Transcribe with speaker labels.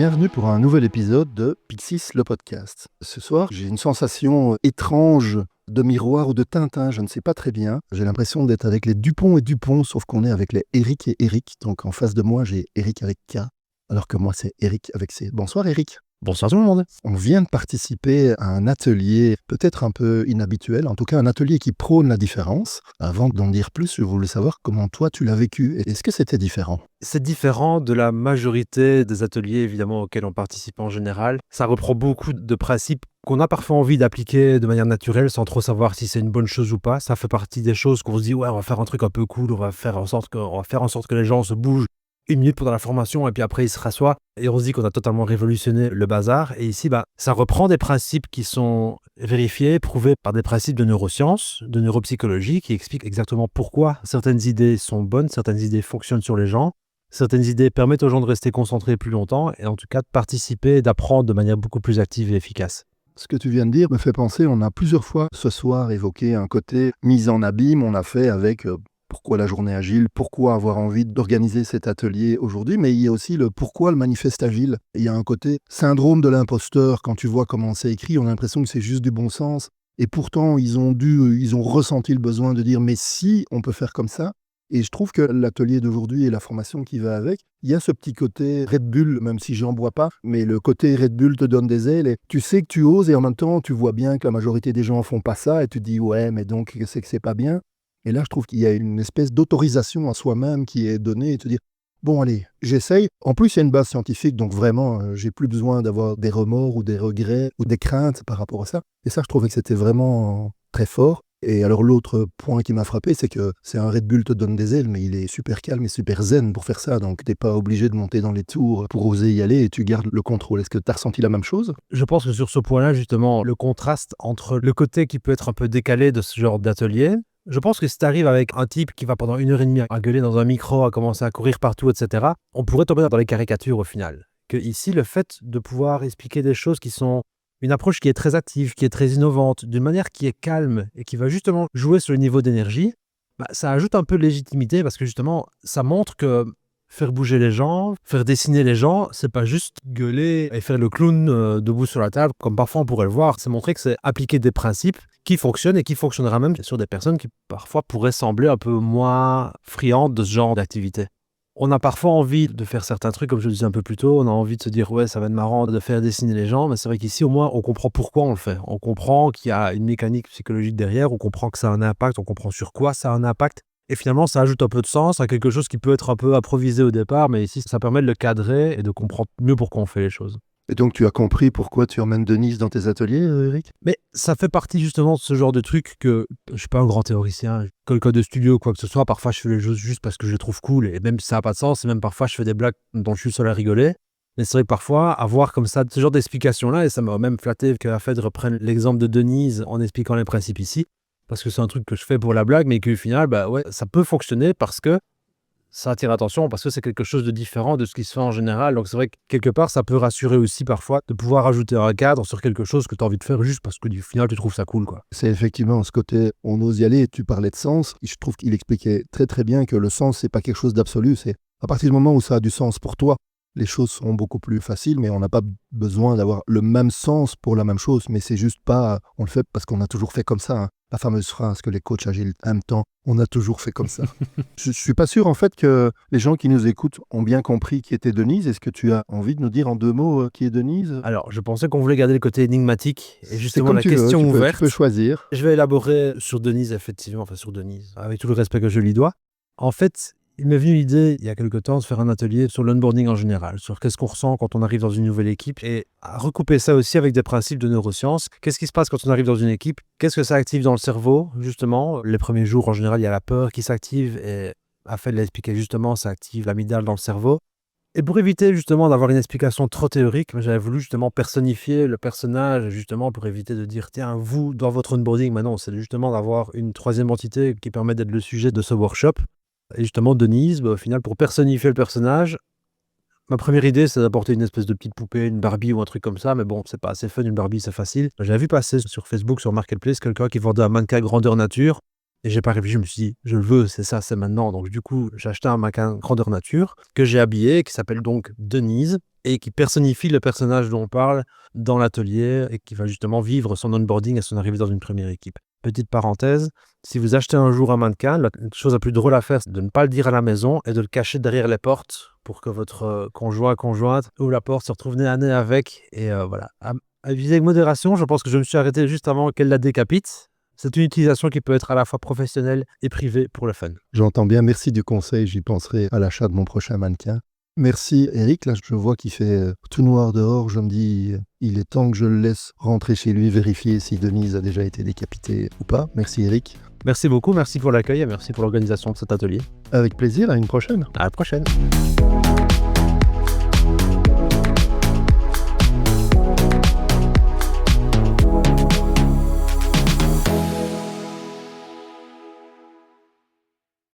Speaker 1: bienvenue pour un nouvel épisode de Pixis le podcast. Ce soir, j'ai une sensation étrange de miroir ou de Tintin, je ne sais pas très bien. J'ai l'impression d'être avec les Dupont et Dupont, sauf qu'on est avec les Eric et Eric. Donc en face de moi, j'ai Eric avec K, alors que moi, c'est Eric avec C. Bonsoir Eric.
Speaker 2: Bonsoir tout le monde.
Speaker 1: On vient de participer à un atelier peut-être un peu inhabituel, en tout cas un atelier qui prône la différence. Avant d'en dire plus, je voulais savoir comment toi tu l'as vécu. Est-ce que c'était différent ?
Speaker 2: C'est différent de la majorité des ateliers évidemment auxquels on participe en général. Ça reprend beaucoup de principes qu'on a parfois envie d'appliquer de manière naturelle sans trop savoir si c'est une bonne chose ou pas. Ça fait partie des choses qu'on se dit ouais, on va faire un truc un peu cool, on va faire en sorte que les gens se bougent 1 minute pendant la formation et puis après ils se rassoient et on se dit qu'on a totalement révolutionné le bazar. Et ici, ça reprend des principes qui sont vérifiés, prouvés par des principes de neurosciences, de neuropsychologie qui expliquent exactement pourquoi certaines idées sont bonnes, certaines idées fonctionnent sur les gens. Certaines idées permettent aux gens de rester concentrés plus longtemps et en tout cas de participer et d'apprendre de manière beaucoup plus active et efficace.
Speaker 1: Ce que tu viens de dire me fait penser, on a plusieurs fois ce soir évoqué un côté mise en abîme, on a fait avec pourquoi la journée agile, pourquoi avoir envie d'organiser cet atelier aujourd'hui, mais il y a aussi le pourquoi le manifeste agile. Il y a un côté syndrome de l'imposteur, quand tu vois comment c'est écrit, on a l'impression que c'est juste du bon sens, et pourtant ils ont ressenti le besoin de dire mais si on peut faire comme ça. Et je trouve que l'atelier d'aujourd'hui et la formation qui va avec, il y a ce petit côté Red Bull, même si j'en bois pas, mais le côté Red Bull te donne des ailes et tu sais que tu oses et en même temps tu vois bien que la majorité des gens font pas ça et tu te dis ouais mais donc c'est que c'est pas bien. Et là je trouve qu'il y a une espèce d'autorisation à soi-même qui est donnée et te dire bon allez, j'essaye. En plus il y a une base scientifique donc vraiment j'ai plus besoin d'avoir des remords ou des regrets ou des craintes par rapport à ça. Et ça je trouvais que c'était vraiment très fort. Et alors l'autre point qui m'a frappé, c'est que c'est un Red Bull te donne des ailes, mais il est super calme et super zen pour faire ça. Donc t'es pas obligé de monter dans les tours pour oser y aller et tu gardes le contrôle. Est-ce que tu as ressenti la même chose ?
Speaker 2: Je pense que sur ce point-là, justement, le contraste entre le côté qui peut être un peu décalé de ce genre d'atelier, je pense que si tu arrives avec un type qui va pendant 1h30 à gueuler dans un micro, à commencer à courir partout, etc., on pourrait tomber dans les caricatures au final. Que ici, le fait de pouvoir expliquer des choses qui sont une approche qui est très active, qui est très innovante, d'une manière qui est calme et qui va justement jouer sur le niveau d'énergie, ça ajoute un peu de légitimité parce que justement, ça montre que faire bouger les gens, faire dessiner les gens, c'est pas juste gueuler et faire le clown debout sur la table comme parfois on pourrait le voir. C'est montrer que c'est appliquer des principes qui fonctionnent et qui fonctionnera même sur des personnes qui parfois pourraient sembler un peu moins friandes de ce genre d'activité. On a parfois envie de faire certains trucs, comme je le disais un peu plus tôt, on a envie de se dire ouais ça va être marrant de faire dessiner les gens, mais c'est vrai qu'ici au moins on comprend pourquoi on le fait. On comprend qu'il y a une mécanique psychologique derrière, on comprend que ça a un impact, on comprend sur quoi ça a un impact. Et finalement, ça ajoute un peu de sens à quelque chose qui peut être un peu improvisé au départ, mais ici, ça permet de le cadrer et de comprendre mieux pourquoi on fait les choses.
Speaker 1: Et donc tu as compris pourquoi tu emmènes Denise dans tes ateliers, Eric ?
Speaker 2: Mais ça fait partie justement de ce genre de truc que je suis pas un grand théoricien, quelqu'un de studio ou quoi que ce soit, parfois je fais les choses juste parce que je les trouve cool, et même si ça n'a pas de sens, et même parfois je fais des blagues dont je suis seul à rigoler. Mais c'est vrai que parfois, avoir comme ça ce genre d'explication-là, et ça m'a même flatté que Fed reprenne l'exemple de Denise en expliquant les principes ici, parce que c'est un truc que je fais pour la blague, mais qu'au final, ouais, ça peut fonctionner parce que ça attire l'attention, parce que c'est quelque chose de différent de ce qui se fait en général. Donc c'est vrai que quelque part, ça peut rassurer aussi parfois de pouvoir ajouter un cadre sur quelque chose que tu as envie de faire juste parce que du final, tu trouves ça cool, quoi.
Speaker 1: C'est effectivement ce côté, on ose y aller, et tu parlais de sens. Je trouve qu'il expliquait très très bien que le sens, c'est pas quelque chose d'absolu. C'est à partir du moment où ça a du sens pour toi, les choses sont beaucoup plus faciles, mais on n'a pas besoin d'avoir le même sens pour la même chose. Mais c'est juste pas, on le fait parce qu'on a toujours fait comme ça. Hein. La fameuse phrase que les coachs agiles aiment tant, on a toujours fait comme ça. Je suis pas sûr en fait que les gens qui nous écoutent ont bien compris qui était Denise. Est-ce que tu as envie de nous dire en 2 mots qui est Denise ?
Speaker 2: Alors, je pensais qu'on voulait garder le côté énigmatique et justement la question
Speaker 1: tu
Speaker 2: ouverte.
Speaker 1: peux choisir.
Speaker 2: Je vais élaborer sur Denise, effectivement, sur Denise, avec tout le respect que je lui dois. En fait, il m'est venu l'idée, il y a quelque temps, de faire un atelier sur l'onboarding en général, sur qu'est-ce qu'on ressent quand on arrive dans une nouvelle équipe, et à recouper ça aussi avec des principes de neurosciences. Qu'est-ce qui se passe quand on arrive dans une équipe ? Qu'est-ce que ça active dans le cerveau, justement ? Les premiers jours, en général, il y a la peur qui s'active, et Afel l'a expliqué justement, ça active l'amygdale dans le cerveau. Et pour éviter justement d'avoir une explication trop théorique, j'avais voulu justement personnifier le personnage, justement pour éviter de dire tiens, vous, dans votre onboarding, maintenant, c'est justement d'avoir une troisième entité qui permet d'être le sujet de ce workshop. Et justement, Denise, au final, pour personnifier le personnage, ma première idée, c'est d'apporter une espèce de petite poupée, une Barbie ou un truc comme ça, mais bon, c'est pas assez fun, une Barbie, c'est facile. J'avais vu passer sur Facebook, sur Marketplace, quelqu'un qui vendait un mannequin grandeur nature, et j'ai pas réfléchi, je me suis dit, je le veux, c'est ça, c'est maintenant. Donc du coup, j'ai acheté un mannequin grandeur nature, que j'ai habillé, qui s'appelle donc Denise. et qui personnifie le personnage dont on parle dans l'atelier et qui va justement vivre son onboarding et son arrivée dans une première équipe. Petite parenthèse, si vous achetez un jour un mannequin, la chose la plus drôle à faire, c'est de ne pas le dire à la maison et de le cacher derrière les portes pour que votre conjointe ouvre la porte, se retrouve nez à nez avec. Et voilà. À viser avec modération, je pense que je me suis arrêté juste avant qu'elle la décapite. C'est une utilisation qui peut être à la fois professionnelle et privée pour le fun.
Speaker 1: J'entends bien, merci du conseil, j'y penserai à l'achat de mon prochain mannequin. Merci Eric, là je vois qu'il fait tout noir dehors, je me dis il est temps que je le laisse rentrer chez lui, vérifier si Denise a déjà été décapitée ou pas. Merci Eric.
Speaker 2: Merci beaucoup, merci pour l'accueil et merci pour l'organisation de cet atelier.
Speaker 1: Avec plaisir, à une prochaine.
Speaker 2: À la prochaine.